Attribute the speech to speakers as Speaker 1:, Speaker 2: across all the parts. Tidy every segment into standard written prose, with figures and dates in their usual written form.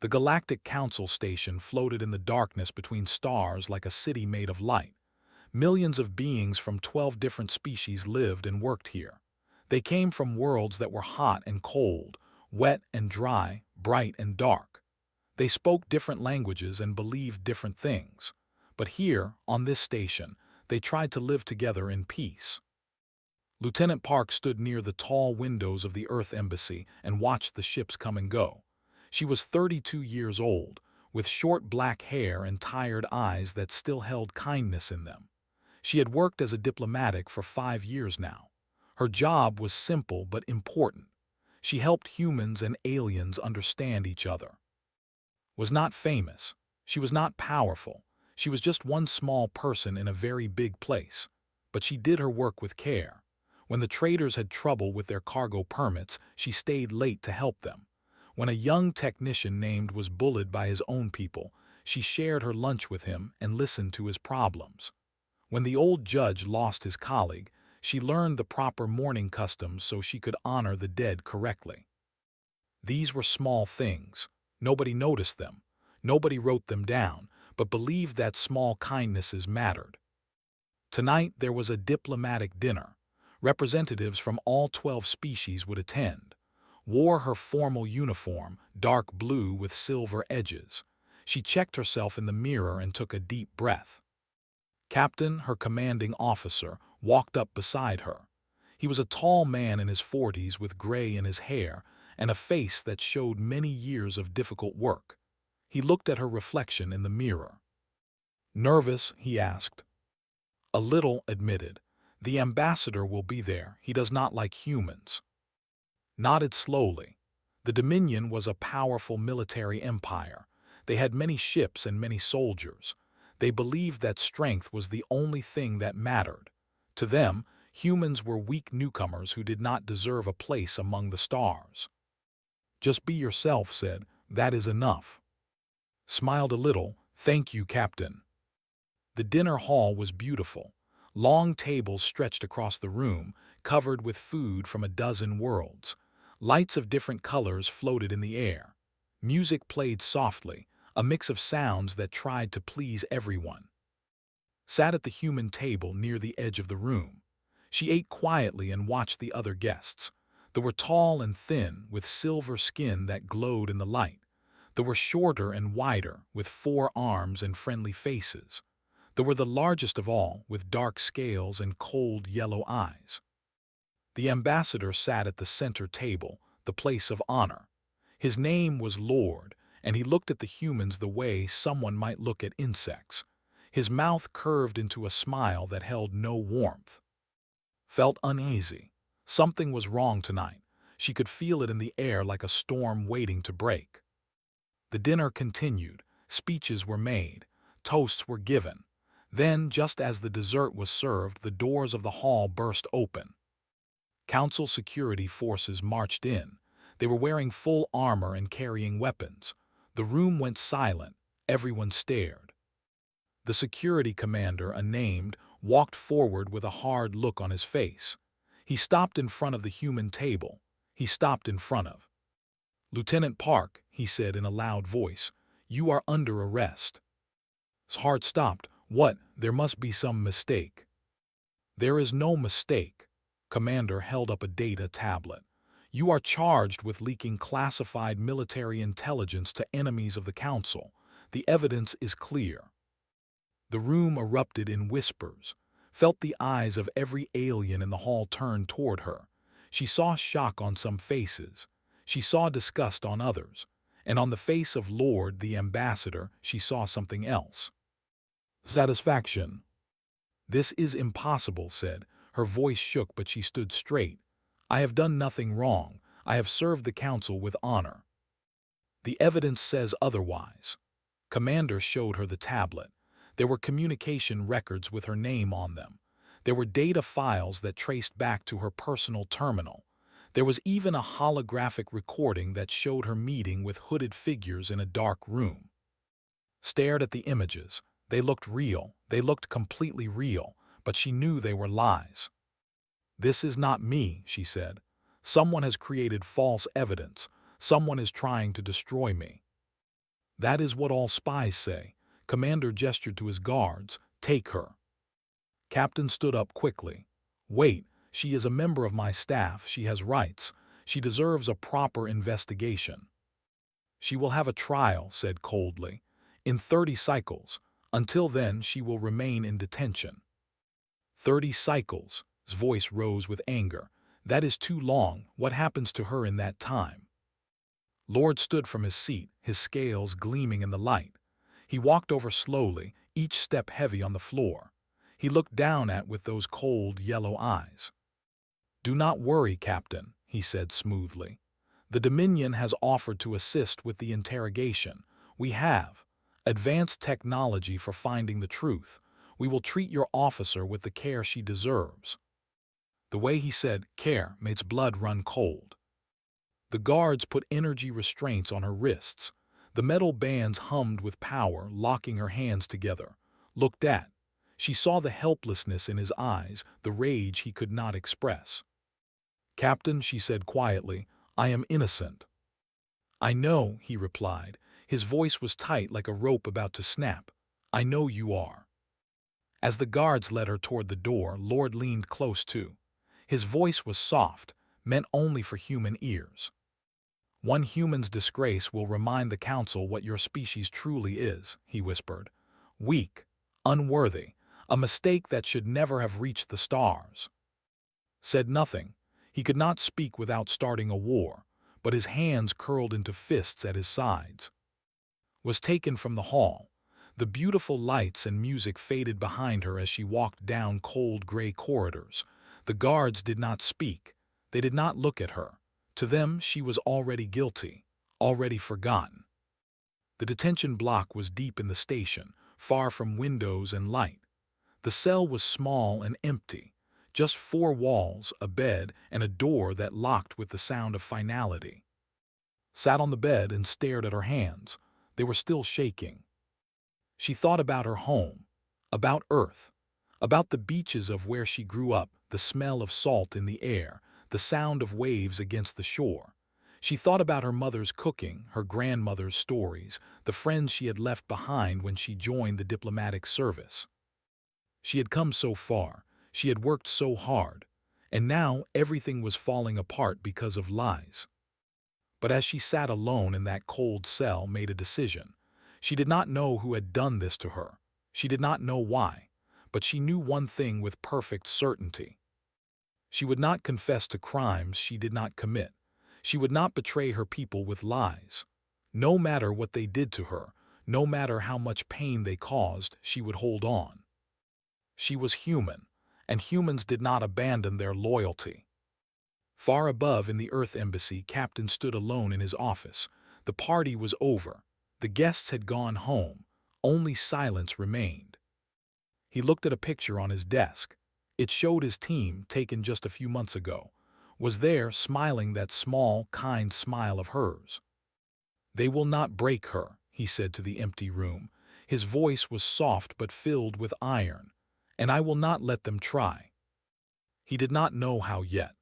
Speaker 1: The Galactic Council station floated in the darkness between stars like a city made of light. Millions of beings from 12 different species lived and worked here. They came from worlds that were hot and cold, wet and dry, bright and dark. They spoke different languages and believed different things. But here, on this station, they tried to live together in peace. Lieutenant Park stood near the tall windows of the Earth Embassy and watched the ships come and go. She was 32 years old, with short black hair and tired eyes that still held kindness in them. She had worked as a diplomatic for 5 years now. Her job was simple but important. She helped humans and aliens understand each other. Was not famous. She was not powerful. She was just one small person in a very big place. But she did her work with care. When the traders had trouble with their cargo permits, she stayed late to help them. When a young technician named was bullied by his own people, she shared her lunch with him and listened to his problems. When the old judge lost his colleague, she learned the proper mourning customs so she could honor the dead correctly. These were small things. Nobody noticed them. Nobody wrote them down, but believed that small kindnesses mattered. Tonight there was a diplomatic dinner. Representatives from all 12 species would attend. Wore her formal uniform, dark blue with silver edges. She checked herself in the mirror and took a deep breath. Captain, her commanding officer, walked up beside her. He was a tall man in his 40s with gray in his hair and a face that showed many years of difficult work. He looked at her reflection in the mirror. "Nervous?" he asked. "A little," admitted. "The ambassador will be there. He does not like humans." Nodded slowly. The Dominion was a powerful military empire. They had many ships and many soldiers. They believed that strength was the only thing that mattered. To them, humans were weak newcomers who did not deserve a place among the stars. "Just be yourself," said. "That is enough." Smiled a little. "Thank you, Captain." The dinner hall was beautiful. Long tables stretched across the room, covered with food from a dozen worlds. Lights of different colors floated in the air. Music played softly, a mix of sounds that tried to please everyone. Sat at the human table near the edge of the room. She ate quietly and watched the other guests. They were tall and thin, with silver skin that glowed in the light. They were shorter and wider, with 4 arms and friendly faces. They were the largest of all, with dark scales and cold yellow eyes. The ambassador sat at the center table, the place of honor. His name was Lord, and he looked at the humans the way someone might look at insects. His mouth curved into a smile that held no warmth. Felt uneasy. Something was wrong tonight. She could feel it in the air like a storm waiting to break. The dinner continued. Speeches were made. Toasts were given. Then, just as the dessert was served, the doors of the hall burst open. Council security forces marched in. They were wearing full armor and carrying weapons. The room went silent. Everyone stared. The security commander, unnamed, walked forward with a hard look on his face. He stopped in front of the human table. He stopped in front of. "Lieutenant Park," he said in a loud voice, "you are under arrest." His heart stopped. "What? There must be some mistake." "There is no mistake." Commander held up a data tablet. "You are charged with leaking classified military intelligence to enemies of the Council. The evidence is clear." The room erupted in whispers. Felt the eyes of every alien in the hall turn toward her. She saw shock on some faces. She saw disgust on others. And on the face of Lord, the ambassador, she saw something else. Satisfaction. "This is impossible," said. Her voice shook, but she stood straight. "I have done nothing wrong. I have served the Council with honor." "The evidence says otherwise." Commander showed her the tablet. There were communication records with her name on them. There were data files that traced back to her personal terminal. There was even a holographic recording that showed her meeting with hooded figures in a dark room. Stared at the images. They looked real. They looked completely real, but she knew they were lies. "This is not me," she said. "Someone has created false evidence. Someone is trying to destroy me." That is what all spies say. Commander gestured to his guards. Take her. Captain stood up quickly. Wait, she is a member of my staff. She has rights. She deserves a proper investigation. She will have a trial, said coldly, in 30 cycles. Until then, she will remain in detention. 30 cycles. His voice rose with anger. That is too long. What happens to her in that time? Lord stood from his seat, his scales gleaming in the light. He walked over slowly, each step heavy on the floor. He looked down with those cold, yellow eyes. Do not worry, Captain, he said smoothly. The Dominion has offered to assist with the interrogation. We have advanced technology for finding the truth. We will treat your officer with the care she deserves. The way he said care made its blood run cold. The guards put energy restraints on her wrists. The metal bands hummed with power, locking her hands together. Looked at. She saw the helplessness in his eyes, the rage he could not express. Captain, she said quietly, I am innocent. I know, he replied. His voice was tight like a rope about to snap. I know you are. As the guards led her toward the door, Lord leaned close too. His voice was soft, meant only for human ears. One human's disgrace will remind the council what your species truly is, he whispered. Weak, unworthy, a mistake that should never have reached the stars. Said nothing. He could not speak without starting a war, but his hands curled into fists at his sides. Was taken from the hall. The beautiful lights and music faded behind her as she walked down cold gray corridors. The guards did not speak. They did not look at her. To them, she was already guilty, already forgotten. The detention block was deep in the station, far from windows and light. The cell was small and empty, just 4 walls, a bed, and a door that locked with the sound of finality. Sat on the bed and stared at her hands. They were still shaking. She thought about her home, about Earth, about the beaches of where she grew up, the smell of salt in the air, the sound of waves against the shore. She thought about her mother's cooking, her grandmother's stories, the friends she had left behind when she joined the diplomatic service. She had come so far, she had worked so hard, and now everything was falling apart because of lies. But as she sat alone in that cold cell, made a decision. She did not know who had done this to her. She did not know why, but she knew one thing with perfect certainty. She would not confess to crimes she did not commit. She would not betray her people with lies. No matter what they did to her, no matter how much pain they caused, she would hold on. She was human, and humans did not abandon their loyalty. Far above in the Earth Embassy, Captain stood alone in his office. The party was over. The guests had gone home. Only silence remained. He looked at a picture on his desk. It showed his team, taken just a few months ago, was there smiling that small, kind smile of hers. They will not break her, he said to the empty room. His voice was soft but filled with iron. And I will not let them try. He did not know how yet.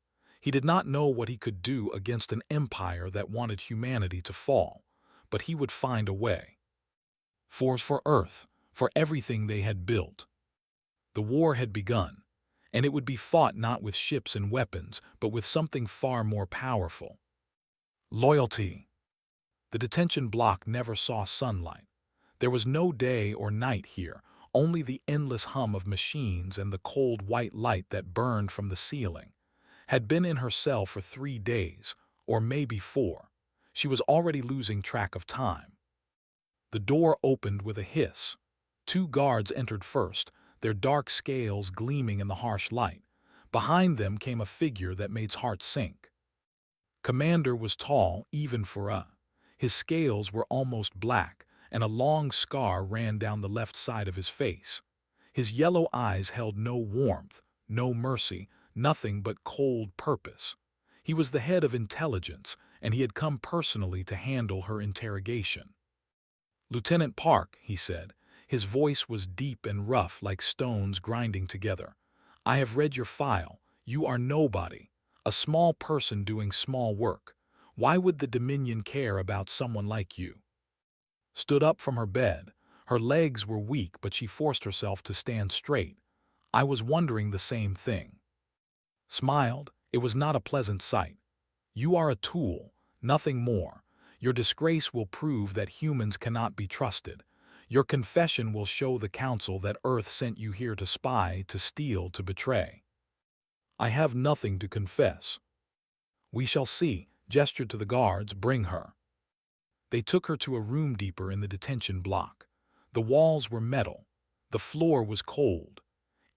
Speaker 1: He did not know what he could do against an empire that wanted humanity to fall, but he would find a way. For Earth, for everything they had built. The war had begun, and it would be fought not with ships and weapons, but with something far more powerful. Loyalty. The detention block never saw sunlight. There was no day or night here, only the endless hum of machines and the cold white light that burned from the ceiling. Had been in her cell for 3 days, or maybe 4. She was already losing track of time. The door opened with a hiss. 2 guards entered first, their dark scales gleaming in the harsh light. Behind them came a figure that made his heart sink. Commander was tall, even for a. His scales were almost black, and a long scar ran down the left side of his face. His yellow eyes held no warmth, no mercy, nothing but cold purpose. He was the head of intelligence, and he had come personally to handle her interrogation. Lieutenant Park, he said. His voice was deep and rough like stones grinding together. I have read your file. You are nobody, a small person doing small work. Why would the Dominion care about someone like you? stood up from her bed. Her legs were weak, but she forced herself to stand straight. I was wondering the same thing. Smiled. It was not a pleasant sight. You are a tool, nothing more. Your disgrace will prove that humans cannot be trusted. Your confession will show the council that Earth sent you here to spy, to steal, to betray. I have nothing to confess. We shall see, gestured to the guards, bring her. They took her to a room deeper in the detention block. The walls were metal. The floor was cold.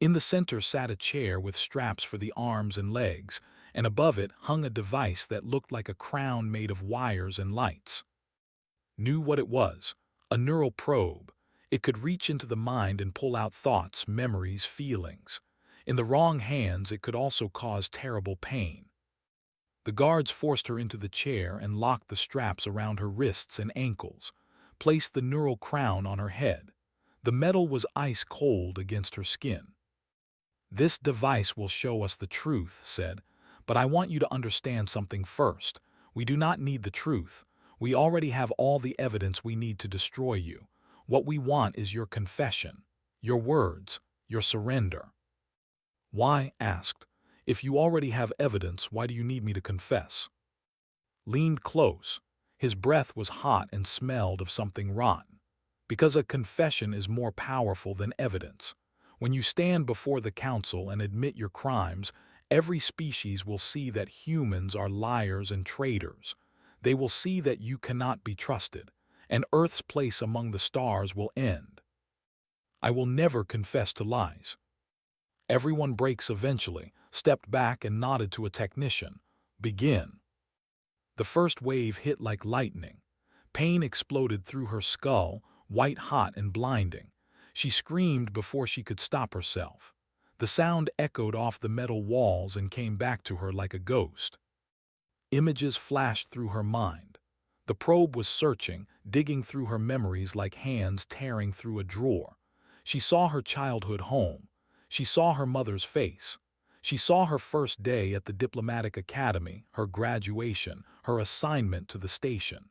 Speaker 1: In the center sat a chair with straps for the arms and legs, and above it hung a device that looked like a crown made of wires and lights. Knew what it was, a neural probe. It could reach into the mind and pull out thoughts, memories, feelings. In the wrong hands, it could also cause terrible pain. The guards forced her into the chair and locked the straps around her wrists and ankles, placed the neural crown on her head. The metal was ice cold against her skin. This device will show us the truth, said, but I want you to understand something first. We do not need the truth. We already have all the evidence we need to destroy you. What we want is your confession, your words, your surrender. Why? Asked. If you already have evidence, why do you need me to confess? Leaned close. His breath was hot and smelled of something rotten. Because a confession is more powerful than evidence. When you stand before the council and admit your crimes, every species will see that humans are liars and traitors. They will see that you cannot be trusted, and Earth's place among the stars will end. I will never confess to lies. Everyone breaks eventually, stepped back and nodded to a technician. Begin. The first wave hit like lightning. Pain exploded through her skull, white hot and blinding. She screamed before she could stop herself. The sound echoed off the metal walls and came back to her like a ghost. Images flashed through her mind. The probe was searching, digging through her memories like hands tearing through a drawer. She saw her childhood home. She saw her mother's face. She saw her first day at the diplomatic academy, her graduation, her assignment to the station.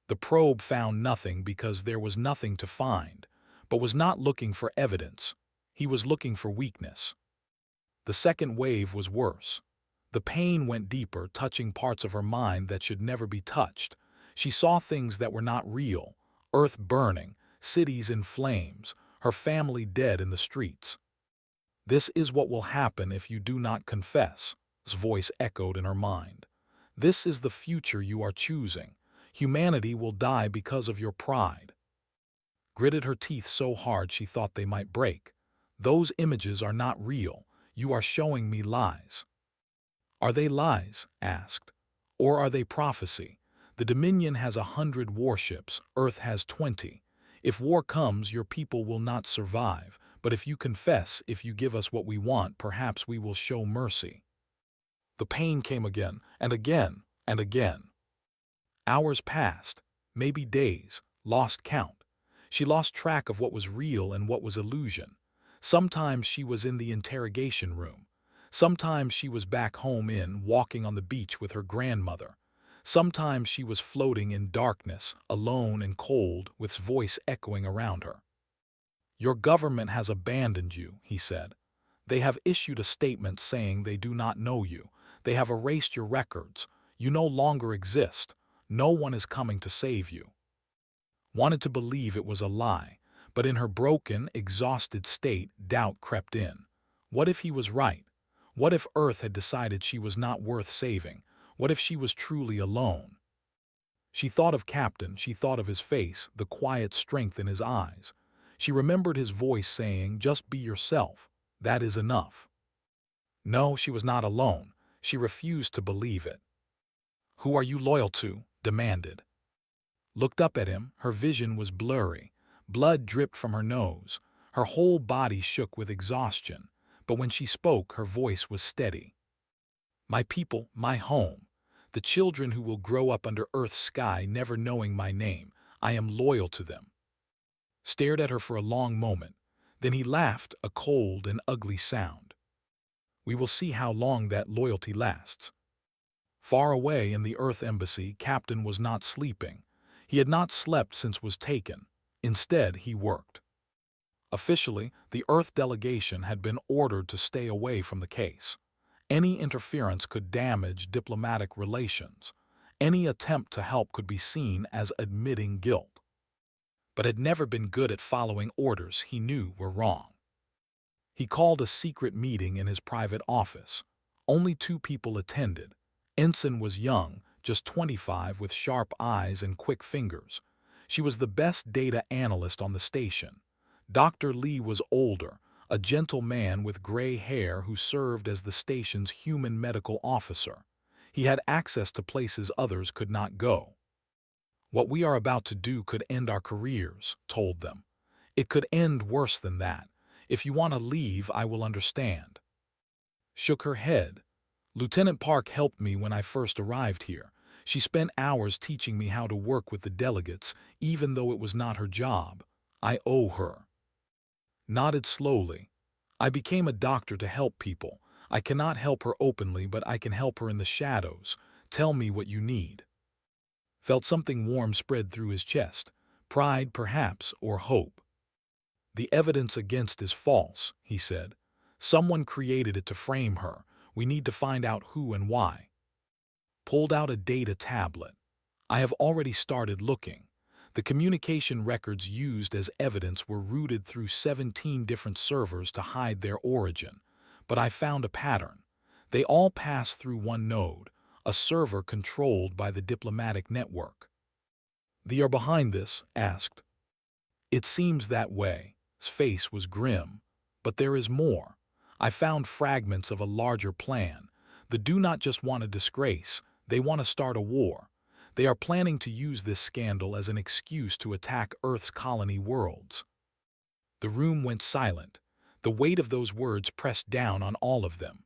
Speaker 1: The probe found nothing because there was nothing to find, but was not looking for evidence. He was looking for weakness. The second wave was worse. The pain went deeper, touching parts of her mind that should never be touched. She saw things that were not real, Earth burning, cities in flames, her family dead in the streets. This is what will happen if you do not confess, his voice echoed in her mind. This is the future you are choosing. Humanity will die because of your pride. Gritted her teeth so hard she thought they might break. Those images are not real. You are showing me lies. Are they lies? Asked. Or are they prophecy? The Dominion has 100 warships, Earth has 20. If war comes, your people will not survive. But if you confess, if you give us what we want, perhaps we will show mercy. The pain came again, and again, and again. Hours passed, maybe days, lost count. She lost track of what was real and what was illusion. Sometimes she was in the interrogation room. Sometimes she was back home walking on the beach with her grandmother. Sometimes she was floating in darkness, alone and cold, with his voice echoing around her. Your government has abandoned you, he said. They have issued a statement saying they do not know you. They have erased your records. You no longer exist. No one is coming to save you. Wanted to believe it was a lie, but in her broken, exhausted state, doubt crept in. What if he was right? What if Earth had decided she was not worth saving? What if she was truly alone? She thought of Captain, she thought of his face, the quiet strength in his eyes. She remembered his voice saying, "Just be yourself. That is enough." No, she was not alone. She refused to believe it. "Who are you loyal to?" demanded. Looked up at him, her vision was blurry. Blood dripped from her nose. Her whole body shook with exhaustion. But when she spoke, her voice was steady. "My people, my home. The children who will grow up under Earth's sky never knowing my name. I am loyal to them." Stared at her for a long moment. Then he laughed, a cold and ugly sound. "We will see how long that loyalty lasts." Far away in the Earth embassy, Captain was not sleeping. He had not slept since was taken. Instead, he worked. Officially, the Earth delegation had been ordered to stay away from the case. Any interference could damage diplomatic relations. Any attempt to help could be seen as admitting guilt. But had never been good at following orders he knew were wrong. He called a secret meeting in his private office. Only 2 people attended. Ensign was young, just 25, with sharp eyes and quick fingers. She was the best data analyst on the station. Dr. Lee was older, a gentle man with gray hair who served as the station's human medical officer. He had access to places others could not go. "What we are about to do could end our careers," told them. "It could end worse than that. If you want to leave, I will understand." Shook her head. "Lieutenant Park helped me when I first arrived here. She spent hours teaching me how to work with the delegates, even though it was not her job. I owe her." Nodded slowly. "I became a doctor to help people. I cannot help her openly, but I can help her in the shadows. Tell me what you need." Felt something warm spread through his chest. Pride, perhaps, or hope. "The evidence against is false," he said. "Someone created it to frame her. We need to find out who and why." Pulled out a data tablet. "I have already started looking. The communication records used as evidence were routed through 17 different servers to hide their origin. But I found a pattern. They all pass through one node, a server controlled by the diplomatic network." "They are behind this?" asked. "It seems that way." His face was grim. "But there is more. I found fragments of a larger plan. They do not just want a disgrace, they want to start a war. They are planning to use this scandal as an excuse to attack Earth's colony worlds." The room went silent. The weight of those words pressed down on all of them.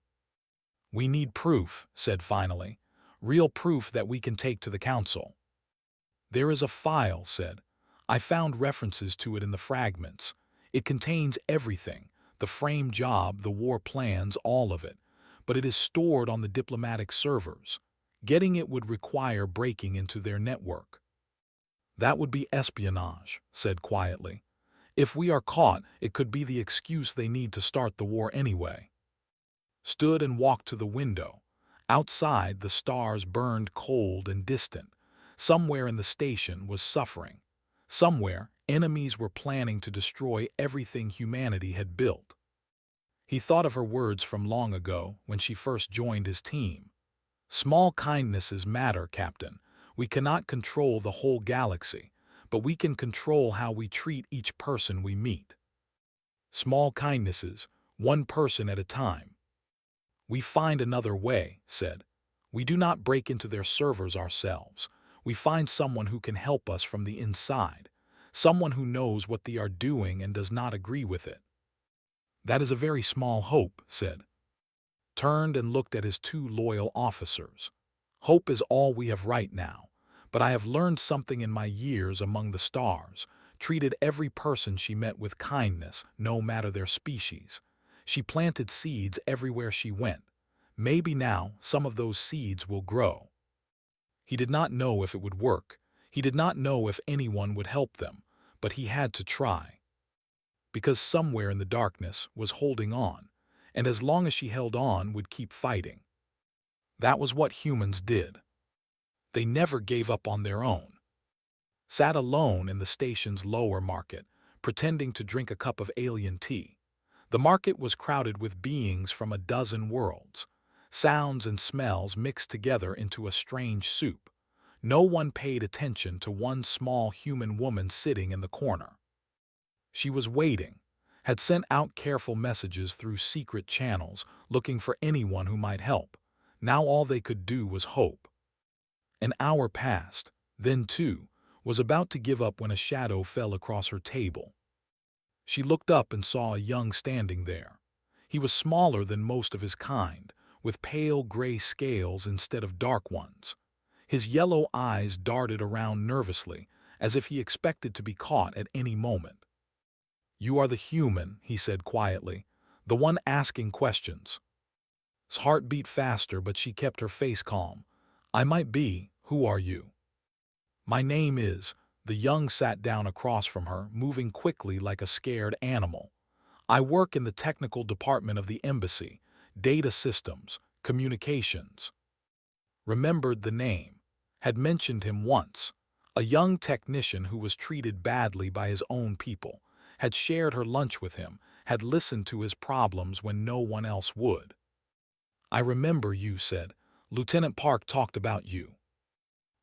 Speaker 1: "We need proof," said finally. "Real proof that we can take to the council." "There is a file," said. "I found references to it in the fragments. It contains everything, the frame job, the war plans, all of it. But it is stored on the diplomatic servers. Getting it would require breaking into their network." "That would be espionage," said quietly. "If we are caught, it could be the excuse they need to start the war anyway." Stood and walked to the window. Outside, the stars burned cold and distant. Somewhere in the station was suffering. Somewhere, enemies were planning to destroy everything humanity had built. He thought of her words from long ago when she first joined his team. "Small kindnesses matter, Captain. We cannot control the whole galaxy, but we can control how we treat each person we meet. Small kindnesses, one person at a time." "We find another way," said. "We do not break into their servers ourselves. We find someone who can help us from the inside, someone who knows what they are doing and does not agree with it." "That is a very small hope," said. Turned and looked at his 2 loyal officers. "Hope is all we have right now, but I have learned something in my years among the stars, treated every person she met with kindness, no matter their species. She planted seeds everywhere she went. Maybe now some of those seeds will grow." He did not know if it would work. He did not know if anyone would help them, but he had to try. Because somewhere in the darkness was holding on, and as long as she held on would keep fighting. That was what humans did. They never gave up on their own. Sat alone in the station's lower market, pretending to drink a cup of alien tea. The market was crowded with beings from a dozen worlds. Sounds and smells mixed together into a strange soup. No one paid attention to one small human woman sitting in the corner. She was waiting, had sent out careful messages through secret channels, looking for anyone who might help. Now all they could do was hope. An hour passed, then 2, was about to give up when a shadow fell across her table. She looked up and saw a young standing there. He was smaller than most of his kind, with pale gray scales instead of dark ones. His yellow eyes darted around nervously, as if he expected to be caught at any moment. "You are the human," he said quietly, "the one asking questions." His heart beat faster, but she kept her face calm. "I might be. Who are you?" My name is. The young sat down across from her, moving quickly like a scared animal. I work in the technical department of the embassy, data systems, communications. Remembered the name. Had mentioned him once. A young technician who was treated badly by his own people. Had shared her lunch with him, had listened to his problems when no one else would. I remember you said. Lieutenant Park talked about you.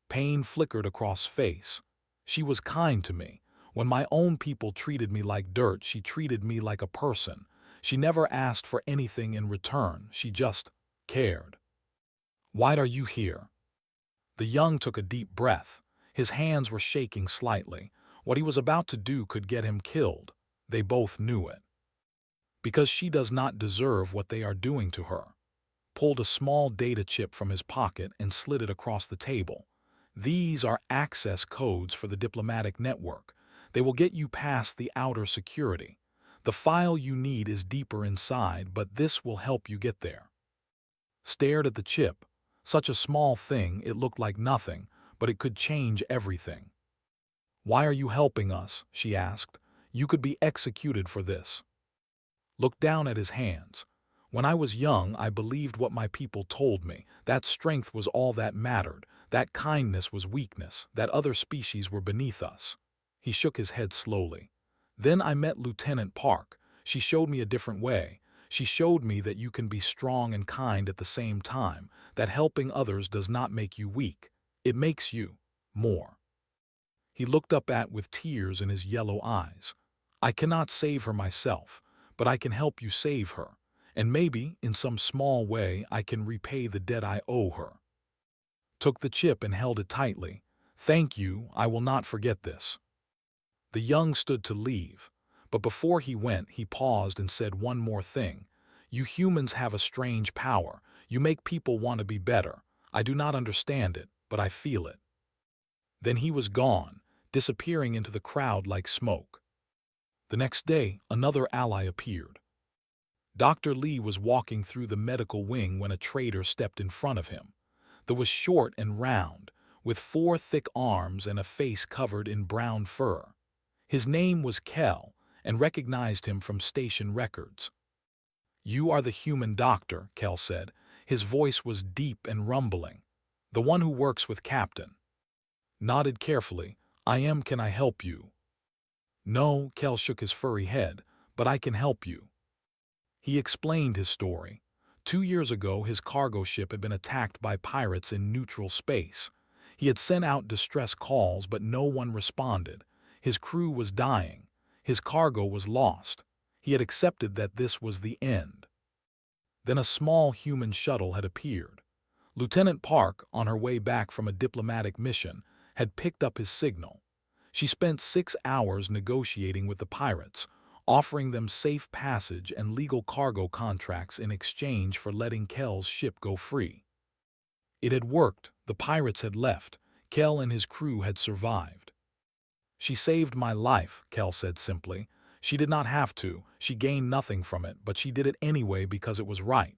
Speaker 1: Pain flickered across face. She was kind to me. When my own people treated me like dirt, she treated me like a person. She never asked for anything in return. She just cared. Why are you here? The young took a deep breath. His hands were shaking slightly. What he was about to do could get him killed. They both knew it. Because she does not deserve what they are doing to her. Pulled a small data chip from his pocket and slid it across the table. These are access codes for the diplomatic network. They will get you past the outer security. The file you need is deeper inside, but this will help you get there. Stared at the chip. Such a small thing, it looked like nothing, but it could change everything. Why are you helping us? She asked. You could be executed for this. Looked down at his hands. When I was young, I believed what my people told me. That strength was all that mattered. That kindness was weakness. That other species were beneath us. He shook his head slowly. Then I met Lieutenant Park. She showed me a different way. She showed me that you can be strong and kind at the same time, that helping others does not make you weak. It makes you more. He looked up with tears in his yellow eyes. I cannot save her myself, but I can help you save her. And maybe, in some small way, I can repay the debt I owe her. Took the chip and held it tightly. Thank you, I will not forget this. The young stood to leave, but before he went, he paused and said one more thing. You humans have a strange power. You make people want to be better. I do not understand it, but I feel it. Then he was gone, disappearing into the crowd like smoke. The next day, another ally appeared. Dr. Lee was walking through the medical wing when a traitor stepped in front of him. That was short and round, with 4 thick arms and a face covered in brown fur. His name was Kel, and recognized him from station records. You are the human doctor, Kel said. His voice was deep and rumbling. The one who works with Captain. Nodded carefully. I am. Can I help you? No, Kel shook his furry head, but I can help you. He explained his story. 2 years ago, his cargo ship had been attacked by pirates in neutral space. He had sent out distress calls, but no one responded. His crew was dying. His cargo was lost. He had accepted that this was the end. Then a small human shuttle had appeared. Lieutenant Park, on her way back from a diplomatic mission, had picked up his signal. She spent 6 hours negotiating with the pirates, offering them safe passage and legal cargo contracts in exchange for letting Kel's ship go free. It had worked. The pirates had left. Kel and his crew had survived. She saved my life, Kel said simply. She did not have to. She gained nothing from it, but she did it anyway because it was right.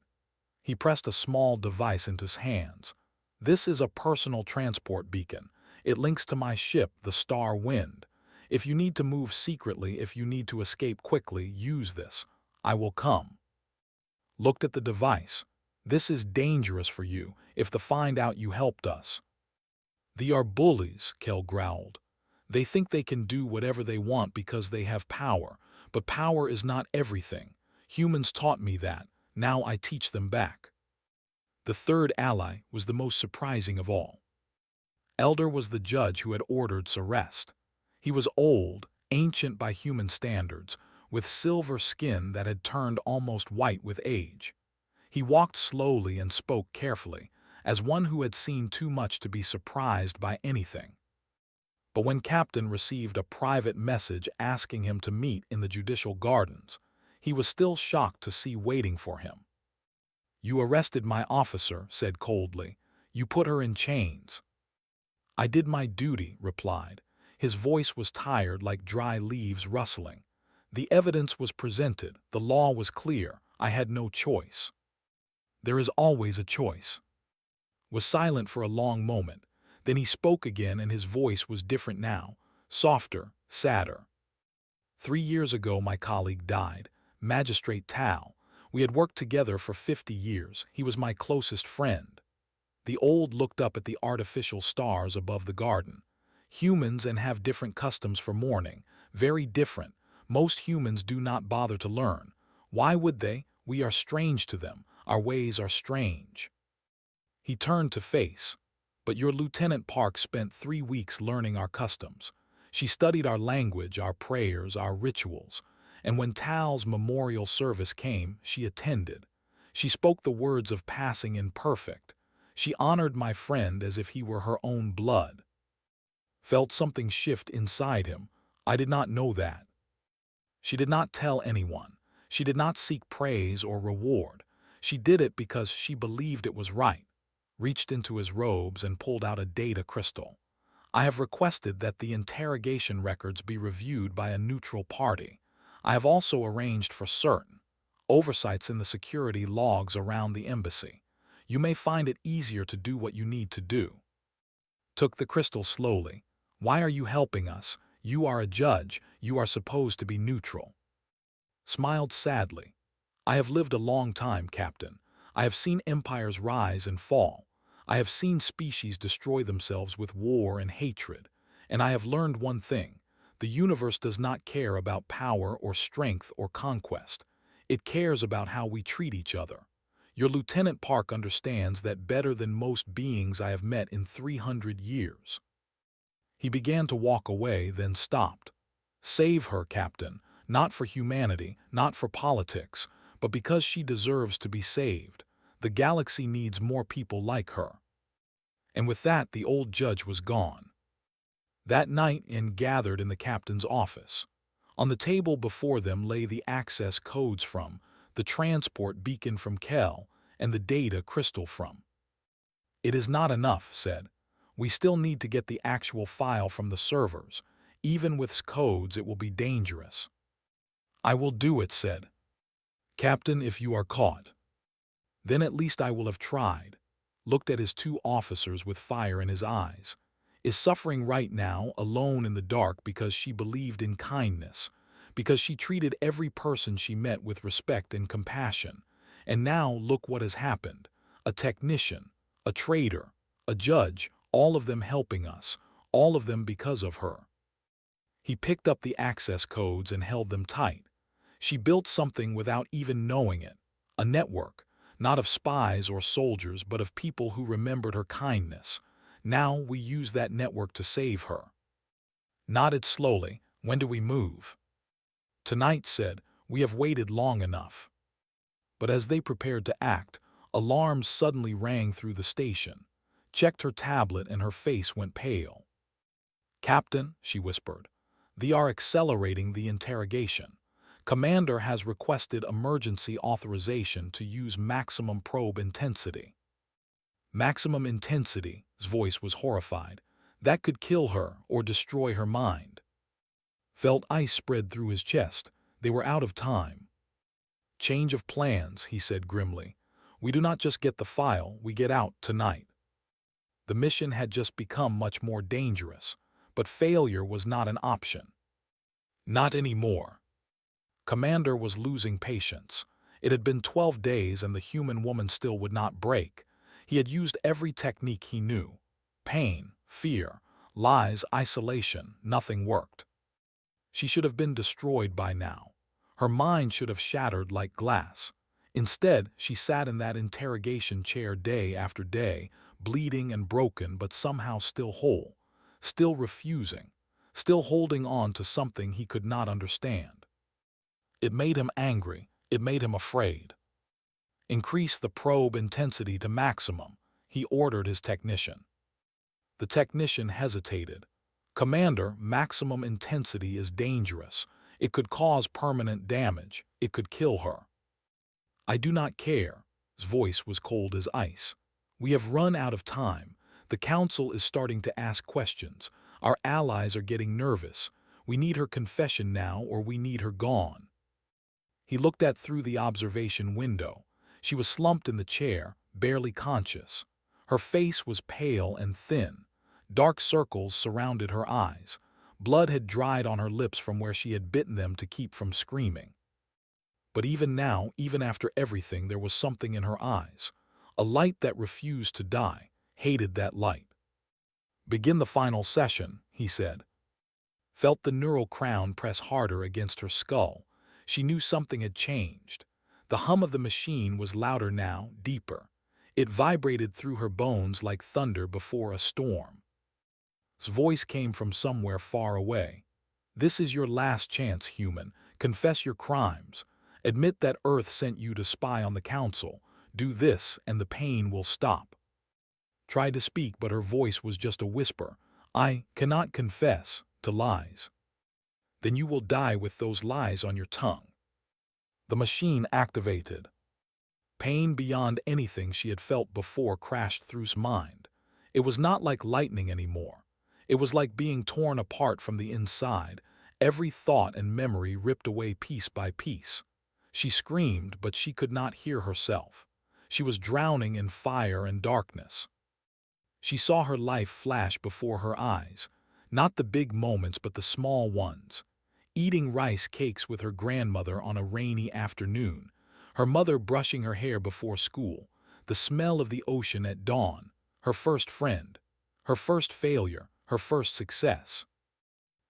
Speaker 1: He pressed a small device into his hands. This is a personal transport beacon. It links to my ship, the Star Wind. If you need to move secretly, if you need to escape quickly, use this. I will come. Looked at the device. This is dangerous for you, if they find out you helped us. They are bullies, Kel growled. They think they can do whatever they want because they have power, but power is not everything. Humans taught me that. Now I teach them back. The third ally was the most surprising of all. Elder was the judge who had ordered arrest. He was old, ancient by human standards, with silver skin that had turned almost white with age. He walked slowly and spoke carefully, as one who had seen too much to be surprised by anything. But when Captain received a private message asking him to meet in the judicial gardens, he was still shocked to see waiting for him. You arrested my officer, said coldly. You put her in chains. I did my duty, replied. His voice was tired like dry leaves rustling. The evidence was presented. The law was clear. I had no choice. There is always a choice. Was silent for a long moment. Then he spoke again, and his voice was different now, softer, sadder. 3 years ago, my colleague died, Magistrate Tao. We had worked together for 50 years. He was my closest friend. The old looked up at the artificial stars above the garden. Humans and have different customs for mourning, very different. Most humans do not bother to learn. Why would they? We are strange to them. Our ways are strange. He turned to face. But your Lieutenant Park spent 3 weeks learning our customs. She studied our language, our prayers, our rituals. And when Tao's memorial service came, she attended. She spoke the words of passing in perfect. She honored my friend as if he were her own blood. Felt something shift inside him. I did not know that. She did not tell anyone. She did not seek praise or reward. She did it because she believed it was right. Reached into his robes and pulled out a data crystal. I have requested that the interrogation records be reviewed by a neutral party. I have also arranged for certain oversights in the security logs around the embassy. You may find it easier to do what you need to do. Took the crystal slowly. Why are you helping us? You are a judge. You are supposed to be neutral. Smiled sadly. I have lived a long time, Captain. I have seen empires rise and fall. I have seen species destroy themselves with war and hatred. And I have learned one thing. The universe does not care about power or strength or conquest. It cares about how we treat each other. Your Lieutenant Park understands that better than most beings I have met in 300 years. He began to walk away, then stopped. Save her, Captain, not for humanity, not for politics, but because she deserves to be saved. The galaxy needs more people like her. And with that, the old judge was gone. That night, gathered in the captain's office. On the table before them lay the access codes from, the transport beacon from Kel, and the data crystal from. It is not enough, said. We still need to get the actual file from the servers. Even with codes, it will be dangerous. I will do it, said. Captain, if you are caught. Then at least I will have tried. Looked at his 2 officers with fire in his eyes. Is suffering right now, alone in the dark, because she believed in kindness, because she treated every person she met with respect and compassion. And now look what has happened. A technician, a trader, a judge, all of them helping us, all of them because of her. He picked up the access codes and held them tight. She built something without even knowing it, a network, not of spies or soldiers, but of people who remembered her kindness. Now we use that network to save her. Nodded slowly. When do we move? Tonight, said. We have waited long enough. But as they prepared to act, alarms suddenly rang through the station. Checked her tablet and her face went pale. Captain, she whispered, they are accelerating the interrogation. Commander has requested emergency authorization to use maximum probe intensity. Maximum intensity, his voice was horrified. That could kill her or destroy her mind. Felt ice spread through his chest. They were out of time. Change of plans, he said grimly. We do not just get the file, we get out tonight. The mission had just become much more dangerous, but failure was not an option. Not anymore. Commander was losing patience. It had been 12 days and the human woman still would not break. He had used every technique he knew. Pain, fear, lies, isolation, nothing worked. She should have been destroyed by now. Her mind should have shattered like glass. Instead, she sat in that interrogation chair day after day, bleeding and broken but somehow still whole, still refusing, still holding on to something he could not understand. It made him angry. It made him afraid. Increase the probe intensity to maximum, he ordered his technician. The technician hesitated. Commander, maximum intensity is dangerous. It could cause permanent damage. It could kill her. I do not care. His voice was cold as ice. We have run out of time. The council is starting to ask questions. Our allies are getting nervous. We need her confession now or we need her gone. He looked at through the observation window. She was slumped in the chair, barely conscious. Her face was pale and thin. Dark circles surrounded her eyes. Blood had dried on her lips from where she had bitten them to keep from screaming. But even now, even after everything, there was something in her eyes. A light that refused to die, hated that light. "Begin the final session," he said. Felt the neural crown press harder against her skull. She knew something had changed. The hum of the machine was louder now, deeper. It vibrated through her bones like thunder before a storm. His voice came from somewhere far away. "This is your last chance, human. Confess your crimes. Admit that Earth sent you to spy on the Council. Do this, and the pain will stop." Tried to speak, but her voice was just a whisper. "I cannot confess to lies." "Then you will die with those lies on your tongue." The machine activated. Pain beyond anything she had felt before crashed through his mind. It was not like lightning anymore. It was like being torn apart from the inside, every thought and memory ripped away piece by piece. She screamed, but she could not hear herself. She was drowning in fire and darkness. She saw her life flash before her eyes, not the big moments but the small ones. Eating rice cakes with her grandmother on a rainy afternoon, her mother brushing her hair before school, the smell of the ocean at dawn, her first friend, her first failure, her first success.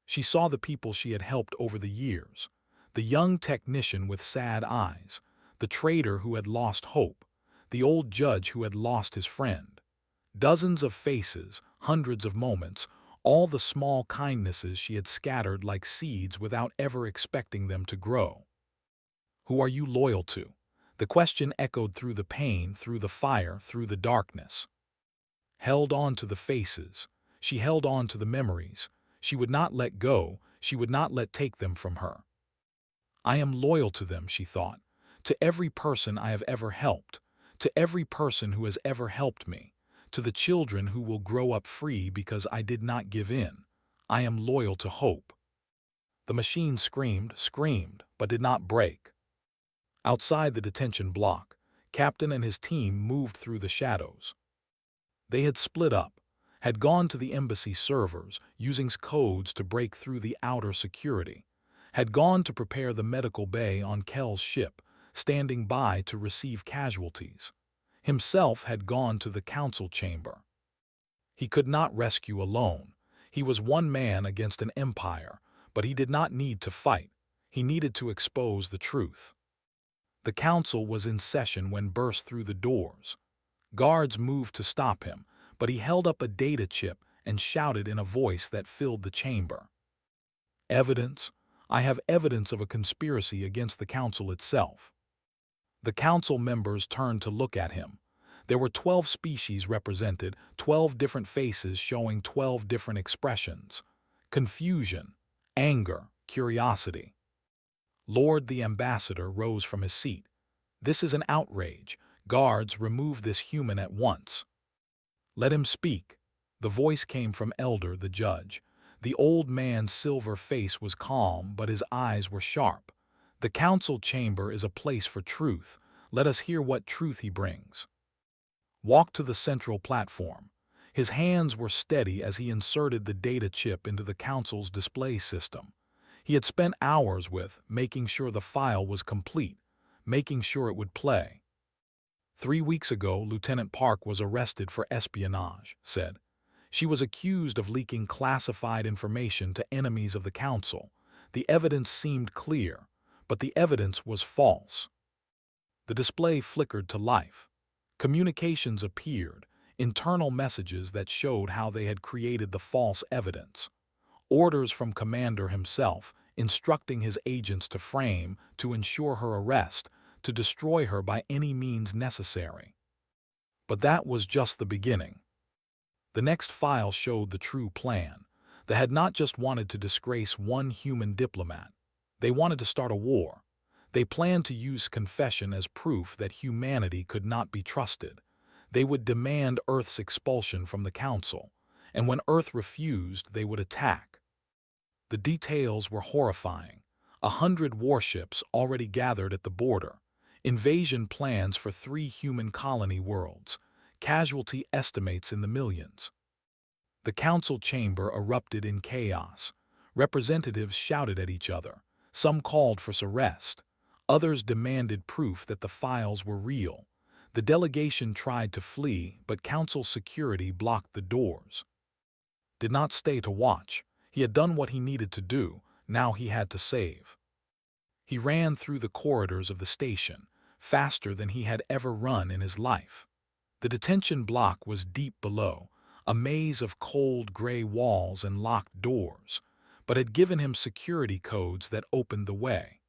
Speaker 1: She saw the people she had helped over the years, the young technician with sad eyes, the trader who had lost hope, the old judge who had lost his friend. Dozens of faces, hundreds of moments, all the small kindnesses she had scattered like seeds without ever expecting them to grow. "Who are you loyal to?" The question echoed through the pain, through the fire, through the darkness. Held on to the faces. She held on to the memories. She would not let go. She would not let take them from her. "I am loyal to them," she thought. "To every person I have ever helped. To every person who has ever helped me. To the children who will grow up free because I did not give in. I am loyal to hope." The machine screamed, but did not break. Outside the detention block, Captain and his team moved through the shadows. They had split up, had gone to the embassy servers, using codes to break through the outer security, had gone to prepare the medical bay on Kell's ship, standing by to receive casualties. Himself had gone to the council chamber. He could not rescue alone. He was one man against an empire, but he did not need to fight. He needed to expose the truth. The council was in session when burst through the doors. Guards moved to stop him, but he held up a data chip and shouted in a voice that filled the chamber. "Evidence? I have evidence of a conspiracy against the council itself." The council members turned to look at him. There were 12 species represented, 12 different faces showing 12 different expressions. Confusion, anger, curiosity. Lord the ambassador rose from his seat. "This is an outrage. Guards, remove this human at once." "Let him speak." The voice came from Elder, the judge. The old man's silver face was calm, but his eyes were sharp. "The council chamber is a place for truth. Let us hear what truth he brings." Walked to the central platform. His hands were steady as he inserted the data chip into the council's display system. He had spent hours making sure the file was complete, making sure it would play. 3 weeks ago, Lieutenant Park was arrested for espionage, said. She was accused of leaking classified information to enemies of the council. The evidence seemed clear, but the evidence was false. The display flickered to life. Communications appeared, internal messages that showed how they had created the false evidence. Orders from Commander himself, instructing his agents to frame, to ensure her arrest, to destroy her by any means necessary. But that was just the beginning. The next file showed the true plan. They had not just wanted to disgrace one human diplomat. They wanted to start a war. They planned to use confession as proof that humanity could not be trusted. They would demand Earth's expulsion from the Council, and when Earth refused, they would attack. The details were horrifying. 100 warships already gathered at the border. Invasion plans for 3 human colony worlds. Casualty estimates in the millions. The council chamber erupted in chaos. Representatives shouted at each other. Some called for arrest. Others demanded proof that the files were real. The delegation tried to flee, but council security blocked the doors. Did not stay to watch. He had done what he needed to do. Now he had to save. He ran through the corridors of the station, faster than he had ever run in his life. The detention block was deep below, a maze of cold gray walls and locked doors, but had given him security codes that opened the way.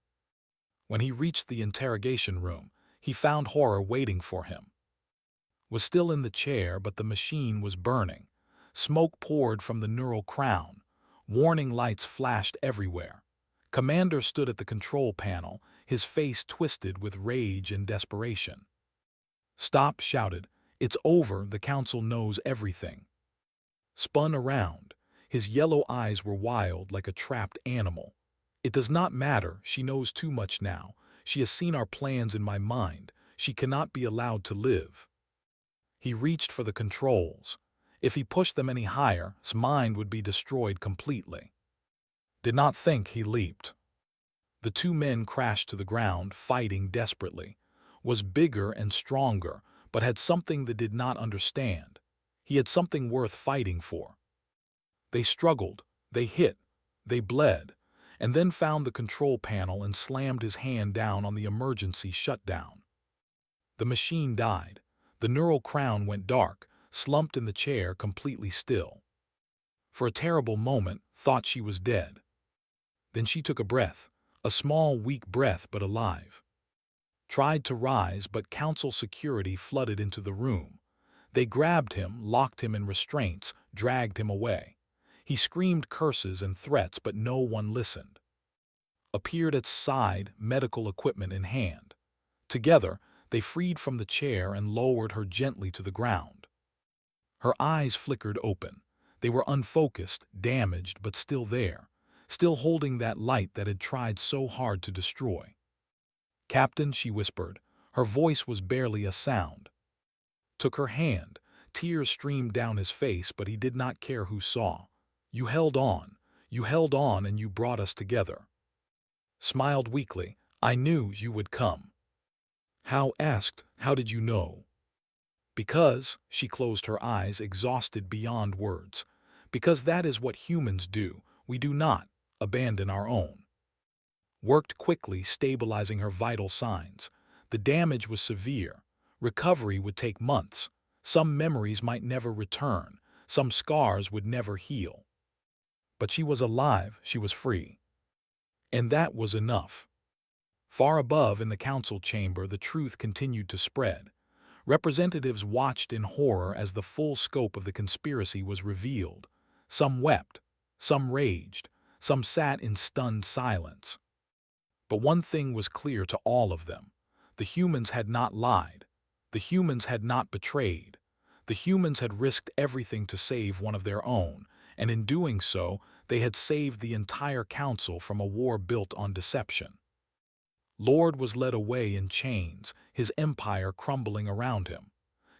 Speaker 1: When he reached the interrogation room, he found horror waiting for him. Was still in the chair, but the machine was burning. Smoke poured from the neural crown. Warning lights flashed everywhere. Commander stood at the control panel, his face twisted with rage and desperation. "Stop," shouted. "It's over, the council knows everything." Spun around. His yellow eyes were wild like a trapped animal. "It does not matter, she knows too much now. She has seen our plans in my mind. She cannot be allowed to live." He reached for the controls. If he pushed them any higher, his mind would be destroyed completely. Did not think, he leaped. The two men crashed to the ground, fighting desperately. Was bigger and stronger, but had something they did not understand. He had something worth fighting for. They struggled, they hit, they bled, and then found the control panel and slammed his hand down on the emergency shutdown. The machine died. The neural crown went dark, slumped in the chair, completely still. For a terrible moment, thought she was dead. Then she took a breath, a small, weak breath, but alive. Tried to rise, but council security flooded into the room. They grabbed him, locked him in restraints, dragged him away. He screamed curses and threats, but no one listened. Appeared at side, medical equipment in hand. Together, they freed from the chair and lowered her gently to the ground. Her eyes flickered open. They were unfocused, damaged, but still there, still holding that light that had tried so hard to destroy. "Captain," she whispered. Her voice was barely a sound. Took her hand. Tears streamed down his face, but he did not care who saw. You held on, and you brought us together." Smiled weakly. "I knew you would come." "How?" asked. "How did you know?" "Because," she closed her eyes, exhausted beyond words, "because that is what humans do. We do not abandon our own." Worked quickly, stabilizing her vital signs. The damage was severe. Recovery would take months. Some memories might never return. Some scars would never heal. But she was alive, she was free. And that was enough. Far above in the council chamber, the truth continued to spread. Representatives watched in horror as the full scope of the conspiracy was revealed. Some wept, some raged, some sat in stunned silence. But one thing was clear to all of them. The humans had not lied. The humans had not betrayed. The humans had risked everything to save one of their own, and in doing so, they had saved the entire council from a war built on deception. Lord was led away in chains, his empire crumbling around him.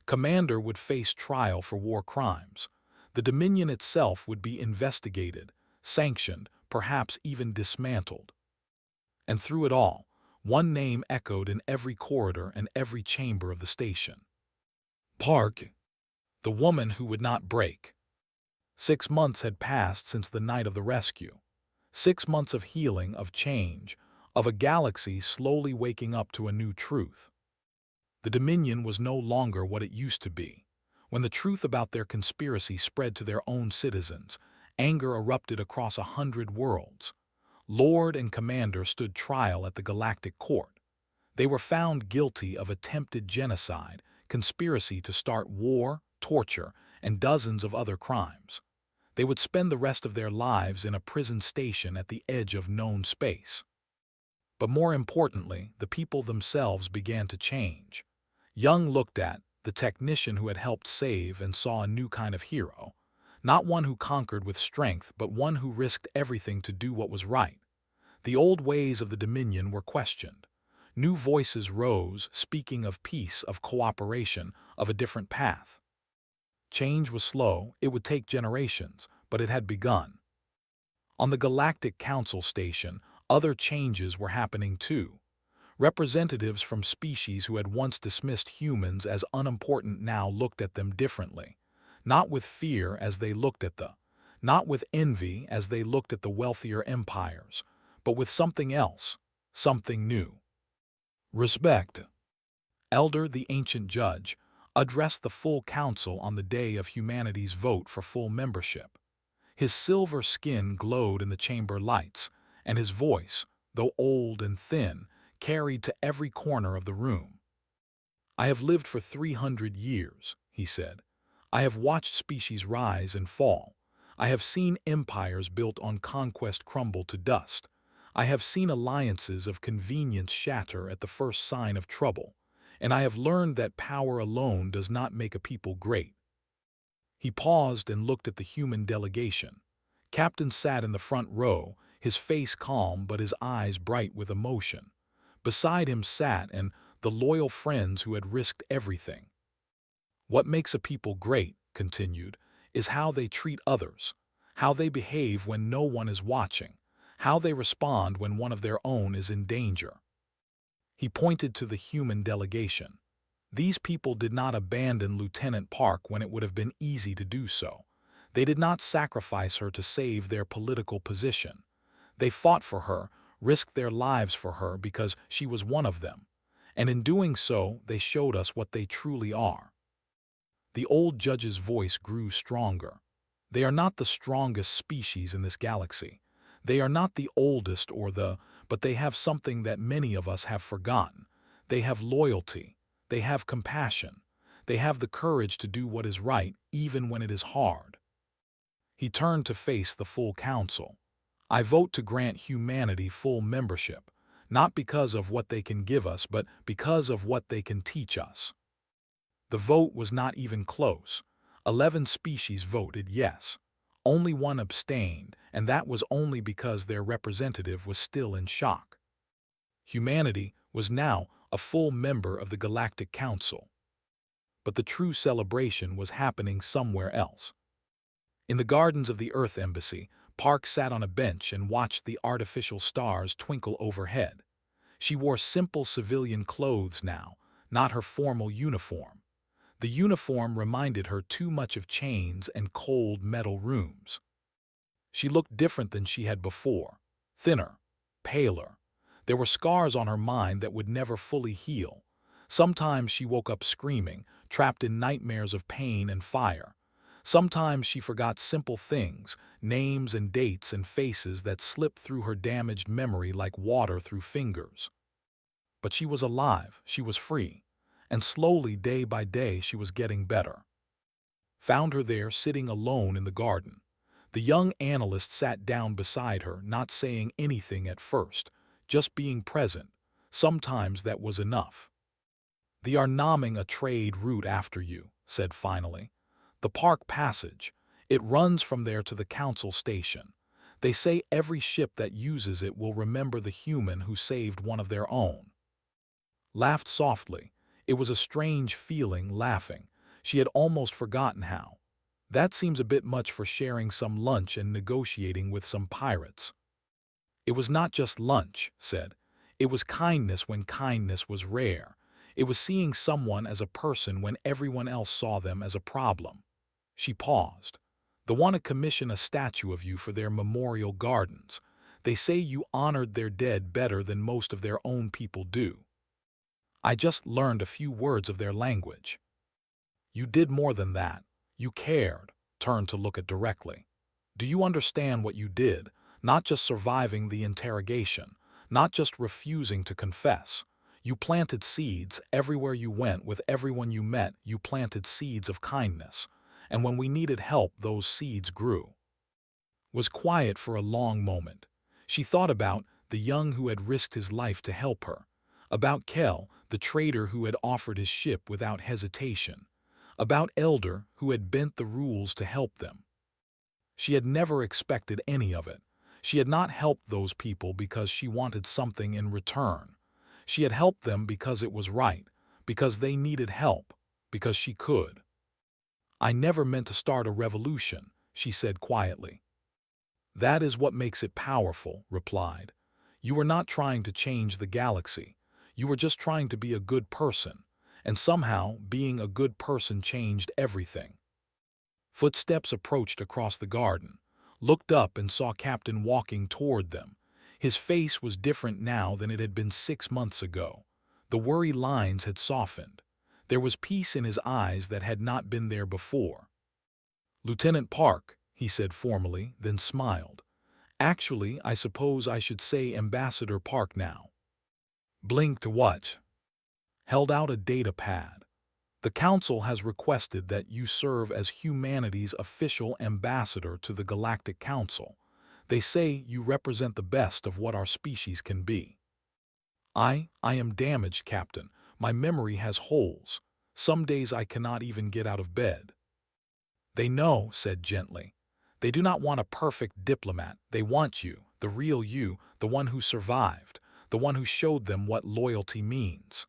Speaker 1: Commander would face trial for war crimes. The Dominion itself would be investigated, sanctioned, perhaps even dismantled. And through it all, one name echoed in every corridor and every chamber of the station. Park, the woman who would not break. 6 months had passed since the night of the rescue. 6 months of healing, of change, of a galaxy slowly waking up to a new truth. The Dominion was no longer what it used to be. When the truth about their conspiracy spread to their own citizens, anger erupted across 100 worlds. Lord and Commander stood trial at the Galactic Court. They were found guilty of attempted genocide, conspiracy to start war, torture, and dozens of other crimes. They would spend the rest of their lives in a prison station at the edge of known space. But more importantly, the people themselves began to change. Young looked at the technician who had helped save and saw a new kind of hero. Not one who conquered with strength, but one who risked everything to do what was right. The old ways of the Dominion were questioned. New voices rose, speaking of peace, of cooperation, of a different path. Change was slow, it would take generations, but it had begun. On the Galactic Council station, other changes were happening too. Representatives from species who had once dismissed humans as unimportant now looked at them differently. Not with fear as they looked at not with envy as they looked at the wealthier empires, but with something else, something new. Respect. Elder, the ancient judge, addressed the full council on the day of humanity's vote for full membership. His silver skin glowed in the chamber lights, and his voice, though old and thin, carried to every corner of the room. I have lived for 300 years, he said. I have watched species rise and fall. I have seen empires built on conquest crumble to dust. I have seen alliances of convenience shatter at the first sign of trouble, and I have learned that power alone does not make a people great. He paused and looked at the human delegation. Captain sat in the front row, his face calm but his eyes bright with emotion. Beside him sat the loyal friends who had risked everything. What makes a people great, continued, is how they treat others, how they behave when no one is watching, how they respond when one of their own is in danger. He pointed to the human delegation. These people did not abandon Lieutenant Park when it would have been easy to do so. They did not sacrifice her to save their political position. They fought for her, risked their lives for her because she was one of them. And in doing so, they showed us what they truly are. The old judge's voice grew stronger. They are not the strongest species in this galaxy. They are not the oldest but they have something that many of us have forgotten. They have loyalty. They have compassion. They have the courage to do what is right, even when it is hard. He turned to face the full council. I vote to grant humanity full membership, not because of what they can give us, but because of what they can teach us. The vote was not even close. 11 species voted yes. Only one abstained, and that was only because their representative was still in shock. Humanity was now a full member of the Galactic Council. But the true celebration was happening somewhere else. In the gardens of the Earth Embassy, Park sat on a bench and watched the artificial stars twinkle overhead. She wore simple civilian clothes now, not her formal uniform. The uniform reminded her too much of chains and cold metal rooms. She looked different than she had before, thinner, paler. There were scars on her mind that would never fully heal. Sometimes she woke up screaming, trapped in nightmares of pain and fire. Sometimes she forgot simple things, names and dates and faces that slipped through her damaged memory like water through fingers. But she was alive, she was free, and slowly, day by day, she was getting better. Found her there sitting alone in the garden. The young analyst sat down beside her, not saying anything at first, just being present. Sometimes that was enough. "They are naming a trade route after you," said finally. "The Park Passage. It runs from there to the council station. They say every ship that uses it will remember the human who saved one of their own." Laughed softly. It was a strange feeling, laughing. She had almost forgotten how. That seems a bit much for sharing some lunch and negotiating with some pirates. It was not just lunch, said. It was kindness when kindness was rare. It was seeing someone as a person when everyone else saw them as a problem. She paused. "They want to commission a statue of you for their memorial gardens. They say you honored their dead better than most of their own people do." I just learned a few words of their language. "You did more than that. You cared," turned to look at directly. "Do you understand what you did? Not just surviving the interrogation, not just refusing to confess. You planted seeds everywhere you went, with everyone you met. You planted seeds of kindness. And when we needed help, those seeds grew." Was quiet for a long moment. She thought about the young who had risked his life to help her, about Kel, the trader who had offered his ship without hesitation, about Elder who had bent the rules to help them. She had never expected any of it. She had not helped those people because she wanted something in return. She had helped them because it was right, because they needed help, because she could. I never meant to start a revolution, she said quietly. That is what makes it powerful, replied. You were not trying to change the galaxy. You were just trying to be a good person, and somehow being a good person changed everything. Footsteps approached across the garden, looked up and saw Captain walking toward them. His face was different now than it had been 6 months ago. The worry lines had softened. There was peace in his eyes that had not been there before. Lieutenant Park, he said formally, then smiled. Actually, I suppose I should say Ambassador Park now. Blinked to what? Held out a data pad. The Council has requested that you serve as humanity's official ambassador to the Galactic Council. They say you represent the best of what our species can be. I am damaged, Captain. My memory has holes. Some days I cannot even get out of bed. They know, said gently. They do not want a perfect diplomat. They want you, the real you, the one who survived, the one who showed them what loyalty means.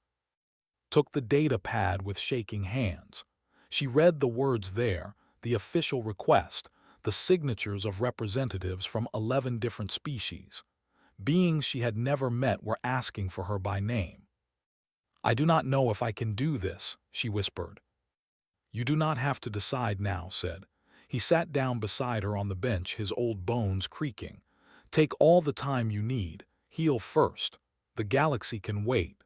Speaker 1: Took the data pad with shaking hands. She read the words there, the official request, the signatures of representatives from 11 different species. Beings she had never met were asking for her by name. I do not know if I can do this, she whispered. You do not have to decide now, said. He sat down beside her on the bench, his old bones creaking. Take all the time you need. Heal first. The galaxy can wait.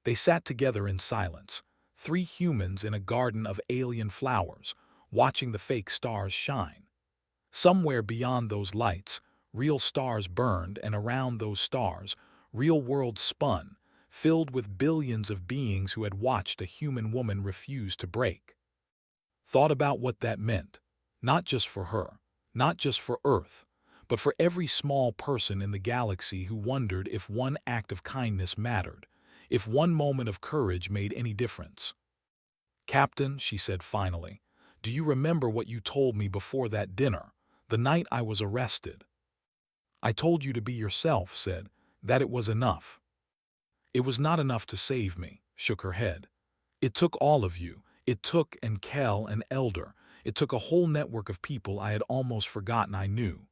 Speaker 1: They sat together in silence, 3 humans in a garden of alien flowers, watching the fake stars shine. Somewhere beyond those lights, real stars burned, and around those stars, real worlds spun, filled with billions of beings who had watched a human woman refuse to break. Thought about what that meant, not just for her, not just for Earth, but for every small person in the galaxy who wondered if one act of kindness mattered, if one moment of courage made any difference. Captain, she said finally, do you remember what you told me before that dinner, the night I was arrested? I told you to be yourself, said, that it was enough. It was not enough to save me, shook her head. It took all of you. It took Kel and Elder. It took a whole network of people I had almost forgotten I knew.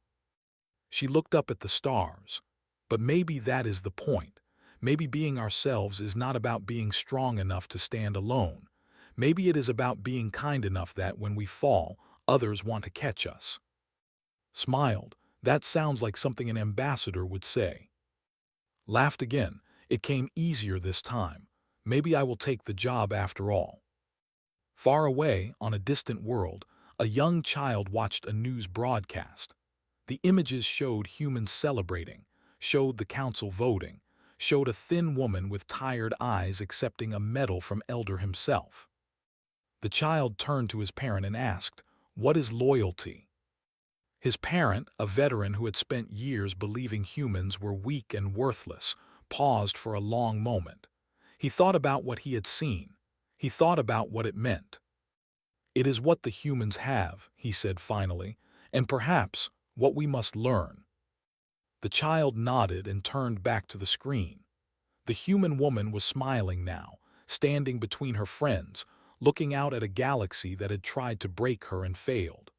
Speaker 1: She looked up at the stars. But maybe that is the point. Maybe being ourselves is not about being strong enough to stand alone. Maybe it is about being kind enough that when we fall, others want to catch us. Smiled. That sounds like something an ambassador would say. Laughed again. It came easier this time. Maybe I will take the job after all. Far away, on a distant world, a young child watched a news broadcast. The images showed humans celebrating, showed the council voting, showed a thin woman with tired eyes accepting a medal from Elder himself. The child turned to his parent and asked, "What is loyalty?" His parent, a veteran who had spent years believing humans were weak and worthless, paused for a long moment. He thought about what he had seen. He thought about what it meant. It is what the humans have, he said finally, and perhaps what we must learn. The child nodded and turned back to the screen. The human woman was smiling now, standing between her friends, looking out at a galaxy that had tried to break her and failed.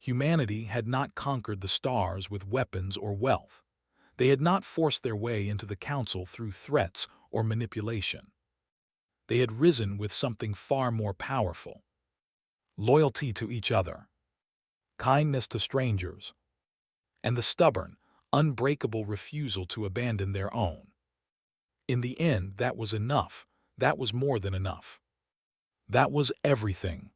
Speaker 1: Humanity had not conquered the stars with weapons or wealth. They had not forced their way into the council through threats or manipulation. They had risen with something far more powerful. Loyalty to each other, kindness to strangers, and the stubborn, unbreakable refusal to abandon their own. In the end, that was enough. That was more than enough. That was everything.